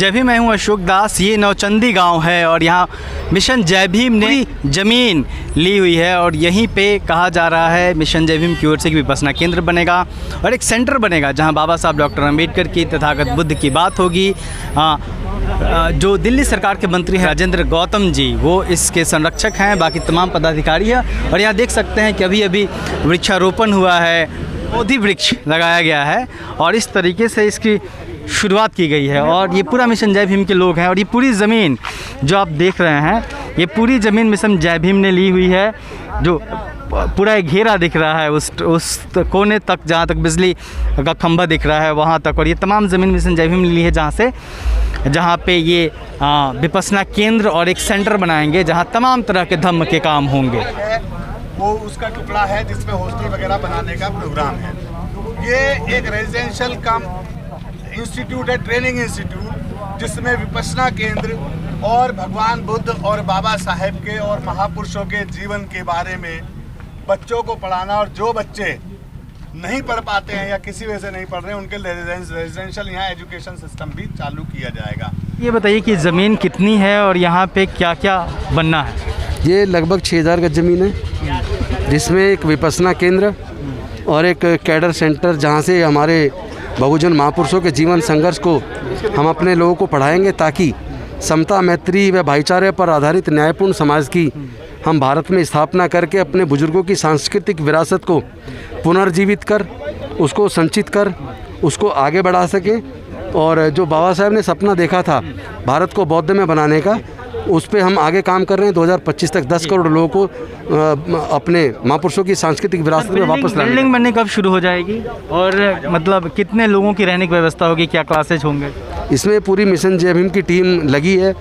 जय भीम। मैं हूँ अशोक दास। ये नौचंदी गांव है और यहाँ मिशन जय भीम ने ज़मीन ली हुई है और यहीं पे कहा जा रहा है मिशन जय भीम की ओर से कि विपश्यना केंद्र बनेगा और एक सेंटर बनेगा जहाँ बाबा साहब डॉक्टर अम्बेडकर की तथागत बुद्ध की बात होगी। जो दिल्ली सरकार के मंत्री हैं राजेंद्र गौतम जी, वो इसके संरक्षक हैं, बाकी तमाम पदाधिकारी हैं। और यहाँ देख सकते हैं कि अभी अभी वृक्षारोपण हुआ है, बोधि वृक्ष लगाया गया है और इस तरीके से इसकी शुरुआत की गई है। और ये पूरा मिशन जय भीम के लोग हैं और ये पूरी ज़मीन जो आप देख रहे हैं, ये पूरी ज़मीन मिशन जय भीम ने ली हुई है। जो पूरा एक घेरा दिख रहा है उस कोने तक, जहाँ तक बिजली का खंभा दिख रहा है वहाँ तक, और ये तमाम ज़मीन मिशन जय भीम ने ली है, जहाँ पे ये विपश्यना केंद्र और एक सेंटर बनाएंगे जहाँ तमाम तरह के धम्म के काम होंगे। वो उसका टुकड़ा है जिसमें हॉस्टल वगैरह बनाने का प्रोग्राम है। ये एक रेजिडेंशियल कम इंस्टीट्यूट है, ट्रेनिंग इंस्टीट्यूट, जिसमें विपश्यना केंद्र और भगवान बुद्ध और बाबा साहेब के और महापुरुषों के जीवन के बारे में बच्चों को पढ़ाना, और जो बच्चे नहीं पढ़ पाते हैं या किसी वजह से नहीं पढ़ रहे हैं उनके रेजिडेंशियल यहाँ एजुकेशन सिस्टम भी चालू किया जाएगा। ये बताइए कि ज़मीन कितनी है और यहाँ पे क्या क्या बनना है? ये लगभग 6000 गज ज़मीन है, जिसमें एक विपश्यना केंद्र और एक कैडर सेंटर, जहाँ से हमारे बहुजन महापुरुषों के जीवन संघर्ष को हम अपने लोगों को पढ़ाएंगे, ताकि समता, मैत्री व भाईचारे पर आधारित न्यायपूर्ण समाज की हम भारत में स्थापना करके अपने बुजुर्गों की सांस्कृतिक विरासत को पुनर्जीवित कर, उसको संचित कर, उसको आगे बढ़ा सकें। और जो बाबा साहब ने सपना देखा था भारत को बौद्ध में बनाने का, उस पे हम आगे काम कर रहे हैं। 2025 तक 10 करोड़ लोगों को अपने महापुरुषों की सांस्कृतिक विरासत में वापस लाने। बिल्डिंग बनने कब शुरू हो जाएगी और मतलब कितने लोगों की रहने की व्यवस्था होगी, क्या क्लासेज होंगे? इसमें पूरी मिशन जय भीम की टीम लगी है,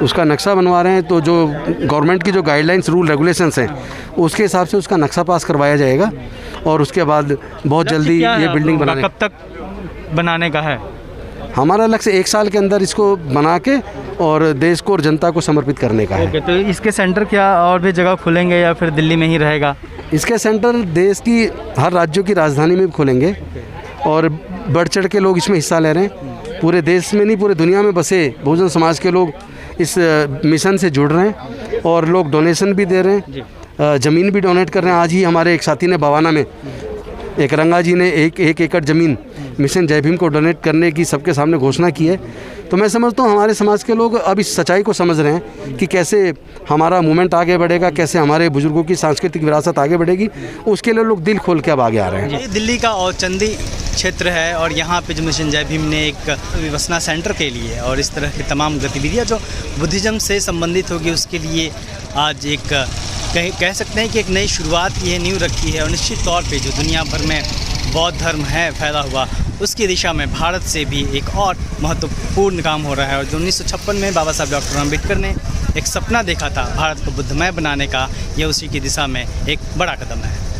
उसका नक्शा बनवा रहे हैं। तो जो गवर्नमेंट की जो गाइडलाइंस, रूल, रेगुलेशंस हैं, उसके हिसाब से उसका नक्शा पास करवाया जाएगा और उसके बाद बहुत जल्दी ये बिल्डिंग बनाने। कब तक बनाने का है? हमारा लक्ष्य 1 साल के अंदर इसको बना के और देश को और जनता को समर्पित करने का है। तो इसके सेंटर क्या और भी जगह खुलेंगे या फिर दिल्ली में ही रहेगा? इसके सेंटर देश की हर राज्यों की राजधानी में भी खोलेंगे और बढ़ चढ़ के लोग इसमें हिस्सा ले रहे हैं। पूरे देश में नहीं, पूरे दुनिया में बसे बहुजन समाज के लोग इस मिशन से जुड़ रहे हैं और लोग डोनेशन भी दे रहे हैं, ज़मीन भी डोनेट कर रहे हैं। आज ही हमारे एक साथी ने बवाना में, एक रंगा जी ने 1 एकड़ ज़मीन मिशन जय भीम को डोनेट करने की सबके सामने घोषणा की है। तो मैं समझता हूँ हमारे समाज के लोग अब इस सच्चाई को समझ रहे हैं कि कैसे हमारा मूवमेंट आगे बढ़ेगा, कैसे हमारे बुजुर्गों की सांस्कृतिक विरासत आगे बढ़ेगी। उसके लिए लोग दिल खोल के अब आगे आ रहे हैं। ये दिल्ली का औचंदी क्षेत्र है और यहाँ पे जो मिशन जय भीम ने एक विपश्यना सेंटर के लिए और इस तरह की तमाम गतिविधियाँ जो बुद्धिज़्म से संबंधित होगी, उसके लिए आज एक कह सकते हैं कि एक नई शुरुआत की है, नींव रखी है। और निश्चित तौर पे जो दुनिया भर में बौद्ध धर्म है फैला हुआ, उसकी दिशा में भारत से भी एक और महत्वपूर्ण काम हो रहा है। और जो 1956 में बाबा साहब डॉक्टर अम्बेडकर ने एक सपना देखा था भारत को बुद्धमय बनाने का, यह उसी की दिशा में एक बड़ा कदम है।